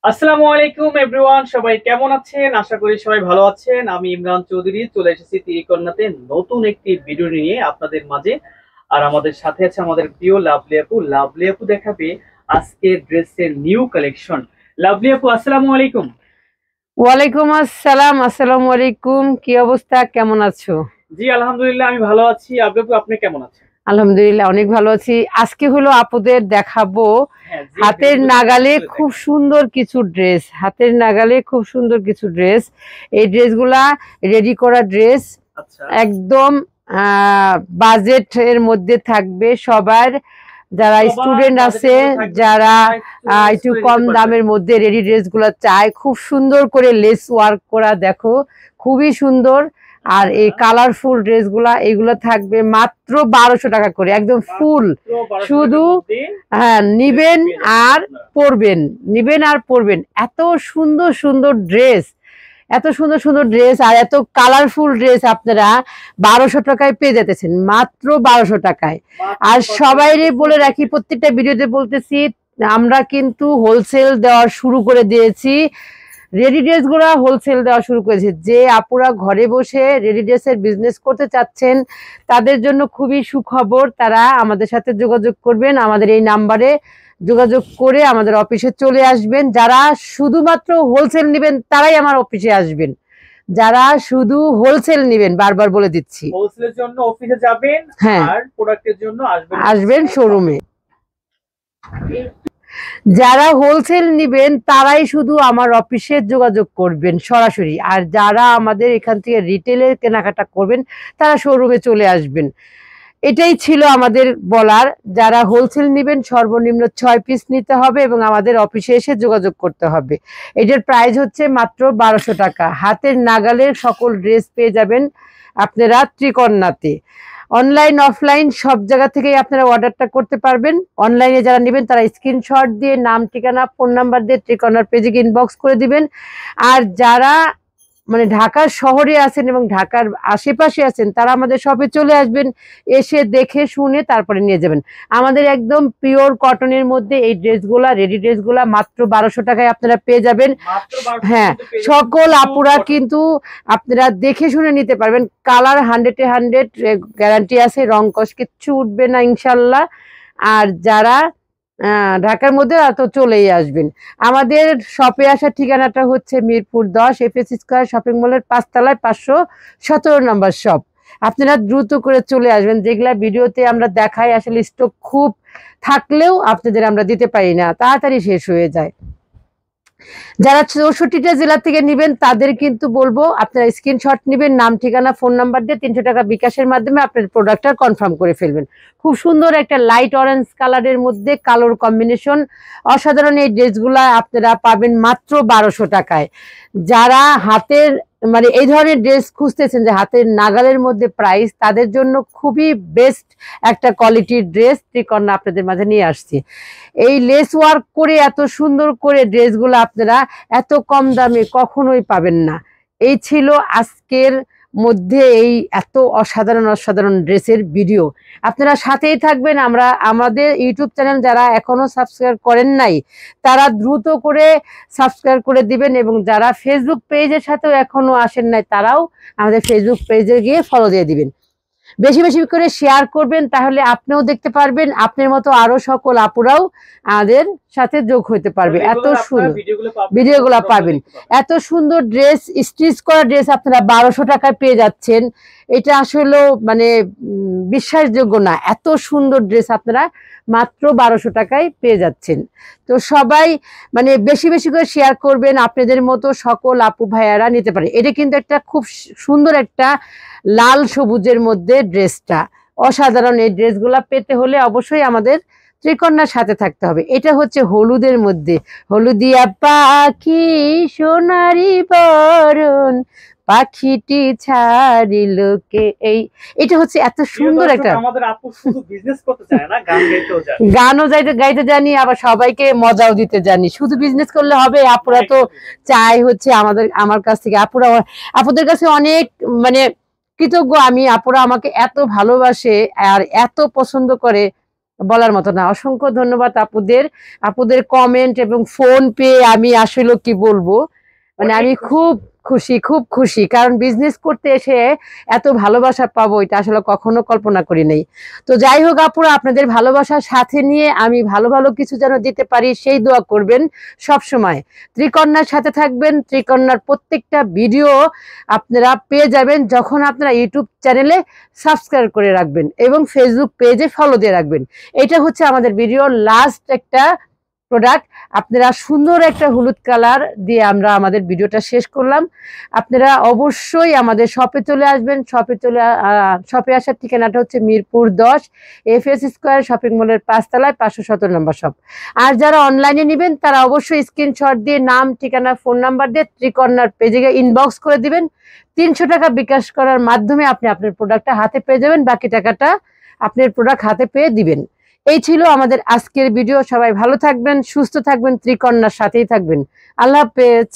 আসসালামু আলাইকুম এভরিওয়ান, সবাই কেমন আছেন? আশা করি সবাই ভালো আছেন। আমি ইমরান চৌধুরী চলে এসেছি তিরিকন্যাতে নতুন একটি ভিডিও নিয়ে আপনাদের মাঝে। আর আমাদের সাথে আছে আমাদের প্রিয় লাভলি আপু। লাভলি আপু দেখাবে আজকে ড্রেসের নিউ কালেকশন। লাভলি আপু, আসসালামু আলাইকুম। ওয়ালাইকুম আসসালাম। আসসালামু আলাইকুম। কি অবস্থা, কেমন আছো? জি আলহামদুলিল্লাহ, আমি ভালো আছি। লাভলি আপু, আপনি কেমন আছেন? আলহামদুলিল্লাহ অনেক ভালো আছি। আজকে হলো আপুদের দেখাবো হ্যাঁ, যে হাতের ড্রেসগুলো নাগালে আসলে খুব দেখেন। সুন্দর কিছু ড্রেস। হাতের নাগালে খুব সুন্দর কিছু ড্রেস। এই ড্রেসগুলা রেডি করা ড্রেস, আচ্ছা, একদম বাজেট এর মধ্যে থাকবে সবার। যারা সবার স্টুডেন্ট বাজেটের আছে, মধ্যে থাকবে, যারা সবাই চয়েস একটু করে কম নিতে পারবে। দামের মধ্যে রেডি ড্রেস গুলা চায়, খুব সুন্দর করে লেস ওয়ার্ক করা, দেখো খুবই সুন্দর। আর আচ্ছা, এই কালারফুল ড্রেস গুলা এগুলো থাকবে মাত্র 1200 টাকা করে, একদম ফুল। মাত্র 1200 শুধু টাকার মধ্যে হ্যাঁ, ড্রেসটি নিবেন পেয়ে যাচ্ছেন আর আপনারা। পরবেন, নিবেন আর পরবেন। এত সুন্দর সুন্দর ড্রেস, এত সুন্দর সুন্দর ড্রেস আর এত কালারফুল ড্রেস আপনারা 1200 টাকায় পেয়ে যেতেছেন, মাত্র 1200 টাকায়। মাত্র আর 1200 টাকার সবাইরে মধ্যে ফুল বলে রাখি, ড্রেসের। প্রত্যেকটা ভিডিওতে বলতেছি, আমরা কিন্তু হোলসেল দেওয়া শুরু করে দিয়েছি। রেডি ড্রেস গুলা হোলসেল দেওয়া শুরু করেছে। যে আপুরা ঘরে বসে রেডি ড্রেসের বিজনেস করতে চাচ্ছেন তাদের জন্য খুবই সুখবর। তারা আমাদের সাথে যোগাযোগ করবেন, আমাদের এই নাম্বারে যোগাযোগ করে আমাদের অফিসে চলে আসবেন। যারা শুধুমাত্র হোলসেল নেবেন তারাই আমার অফিসে আসবেন। যারা শুধু হোলসেল নেবেন, বারবার বলে দিচ্ছি, হোলসেলের জন্য অফিসে যাবেন, হ্যাঁ, আর প্রোডাক্টের জন্য আসবেন আসবেন হচ্ছে শপে। শোরুমে। যারা হোলসেল নিবেন তারাই শুধু আমার অফিসে যোগাযোগ করবেন সরাসরি, আর যারা আমাদের এখান থেকে রিটেলের কেনাকাটা করবেন তারা শোরুমে চলে আসবেন। এটাই ছিল আমাদের বলার। যারা হোলসেল নেবেন সর্বনিম্ন 6 পিস নিতে হবে এবং আমাদের অফিসে এসে যোগাযোগ করতে হবে। এটার প্রাইস হচ্ছে মাত্র 1200 টাকা। হাতের নাগালের সকল ড্রেস পেয়ে যাবেন আপনারা ত্রিকন্যাতে। অনলাইন অফলাইন সব জায়গা থেকেই আপনারা অর্ডারটা করতে পারবেন। অনলাইনে যারা নেবেন তারা স্ক্রিনশট দিয়ে নাম, ঠিকানা, ফোন নাম্বার দিয়ে ত্রিকর্ণার পেজে ইনবক্স করে দিবেন। আর যারা মানে ঢাকার শহরে আছেন এবং ঢাকার আশেপাশে আছেন তারা আমাদের শপে চলে আসবেন, এসে দেখে শুনে তারপরে নিয়ে যাবেন। আমাদের একদম পিওর কটনের মধ্যে এই ড্রেসগুলা, রেডি ড্রেসগুলা মাত্র 1200 টাকায় আপনারা পেয়ে যাবেন। মাত্র 1200 টাকার হ্যাঁ, মধ্যে পেয়ে যাচ্ছেন সকল পিওর আপুরা কটন। কিন্তু আপনারা দেখে শুনে নিতে পারবেন। কালার 100-এ 100 গ্যারান্টি আছে, রং কস কিচ্ছু উঠবে না ইনশাল্লাহ। আর যারা ঢাকার মধ্যে তো চলেই আসবেন। আমাদের শপে আসার ঠিকানাটা হচ্ছে মিরপুর 10 এফএস স্কয়ার শপিং মলের 5 তলায় 517 নম্বর শপ। আপনারা দ্রুত করে চলে আসবেন। যেগুলা ভিডিওতে আমরা দেখাই আসলে স্টক খুব থাকলেও আপনাদের আমরা দিতে পারি না, তাড়াতাড়ি শেষ হয়ে যায়। যারা 64টা জেলা থেকে নেবেন তাদের কিন্তু বলবো আপনারা স্ক্রিনশট নেবেন, নাম, ঠিকানা, ফোন নাম্বার দিয়ে 300 টাকা বিকাশের মাধ্যমে আপনার প্রোডাক্টটা কনফার্ম করে ফেলবেন। খুব সুন্দর একটা লাইট অরেঞ্জ কালারের মধ্যে কালোর কম্বিনেশন, অসাধারণ এই ড্রেসগুলা আপনারা পাবেন মাত্র 1200 টাকায়। যারা হাতের মানে এই ধরনের ড্রেস খুঁজতেছেন যে হাতের নাগালের মধ্যে প্রাইস, তাদের জন্য খুবই বেস্ট একটা কোয়ালিটির ড্রেস ত্রিকন্যা আপনাদের মাঝে নিয়ে আসছি। এই লেস ওয়ার্ক করে এত সুন্দর করে ড্রেসগুলো আপনারা এত কম দামে কখনোই পাবেন না। এই ছিল আজকের মধ্যে এই এত অসাধারণ অসাধারণ ড্রেসের ভিডিও। আপনারা সাথেই থাকবেন। আমাদের ইউটিউব চ্যানেল যারা এখনো সাবস্ক্রাইব করেন নাই তারা দ্রুত করে সাবস্ক্রাইব করে দিবেন, এবং যারা ফেসবুক পেজের সাথেও এখনো আসেন নাই তারাও আমাদের ফেসবুক পেজে গিয়ে ফলো দিয়ে দিবেন। বেশি বেশি করে শেয়ার করবেন, তাহলে আপনিও দেখতে পারবেন, আপনার মতো আরো সকল আপুরাও আমাদের সাথে যোগ হতে পারবে। এত রেগুলার আপনারা সুন্দর ভিডিওগুলো পাবেন এবং ভিডিওগুলো প্রোডাক্টগুলো পাবেন। দেখতে পাবেন। এত সুন্দর ড্রেস, স্টিচ করা ড্রেস আপনারা 1200 টাকায় পেয়ে যাচ্ছেন। এটা আসলে মানে বিশ্বাসযোগ্য না, এত সুন্দর ড্রেস আপনারা মাত্র 1200 টাকায় পেয়ে যাচ্ছেন। তো সবাই মানে বেশি বেশি করে শেয়ার করবেন, আপনাদের মতো সকল আপু ভাইয়ারা নিতে পারে। এটা কিন্তু একটা খুব সুন্দর একটা লাল সবুজের মধ্যে ড্রেসটা অসাধারণ। এই ড্রেসগুলা পেতে হলে অবশ্যই আমাদের ত্রিকন্যার সাথে থাকতে হবে। এটা হচ্ছে হলুদের মধ্যে, হলুদিয়া পাখি সোনারি বরণ পাখিটি ছাড়িল কে, এটা হচ্ছে এত প্রিয় সুন্দর দর্শক, একটা আমাদের আপু শুধু বিজনেস করতে চায় না, গান গাইতেও জানে। গানও গাইতে জানি, আবার সবাইকে মজাও দিতে জানি। শুধু বিজনেস করলে হবে? আপুরা তো একদমই তাই। চাই হচ্ছে আমার কাছ থেকে, আপুদের কাছে অনেক মানে কৃতজ্ঞ আমি। আপুরা আমাকে এত ভালোবাসে আর এত পছন্দ করে, বলার মতো না। অসংখ্য ধন্যবাদ আপুদের কমেন্ট এবং ফোন পেয়ে আমি আসলে কি বলবো, মানে আমি খুব খুশি, কারণ বিজনেস করতে এসে এত ভালোবাসা পাবো এটা আসলে কখনো কল্পনা করি নাই। তো যাই হোক আপুরা, আপনাদের ভালোবাসার সাথে নিয়ে আমি ভালো ভালো কিছু যেন দিতে পারি সেই দোয়া করবেন সব সময়। ত্রিকন্যার সাথে থাকবেন, ত্রিকন্যার প্রত্যেকটা ভিডিও আপনারা পেয়ে যাবেন যখন আপনারা ইউটিউব চ্যানেলে সাবস্ক্রাইব করে রাখবেন এবং ফেসবুক পেজে ফলো দিয়ে রাখবেন। এটা হচ্ছে আমাদের ভিডিওর লাস্ট একটা প্রোডাক্ট। আপনারা সুন্দর একটা হলুদ কালার দিয়ে আমরা আমাদের ভিডিওটা শেষ করলাম। আপনারা অবশ্যই আমাদের শপে চলে আসবেন। শপে আসার ঠিকানাটা হচ্ছে মিরপুর 10 FS স্কয়ার শপিং মলের 5 তলায় 517 নম্বর শপ। আর যারা অনলাইনে নেবেন তারা অবশ্যই স্ক্রিনশট দিয়ে নাম, ঠিকানা, ফোন নাম্বার দিয়ে ত্রিকন্যার পেজে ইনবক্স করে দিবেন। 300 টাকা বিকাশ করার মাধ্যমে আপনি আপনার প্রোডাক্টটা হাতে পেয়ে যাবেন, বাকি টাকাটা আপনার প্রোডাক্ট হাতে পেয়ে দিবেন। এই ছিল আমাদের আজকের ভিডিও। সবাই ভালো থাকবেন, সুস্থ থাকবেন, ত্রিকন্যার সাথেই থাকবেন। আল্লাহ হাফেজ।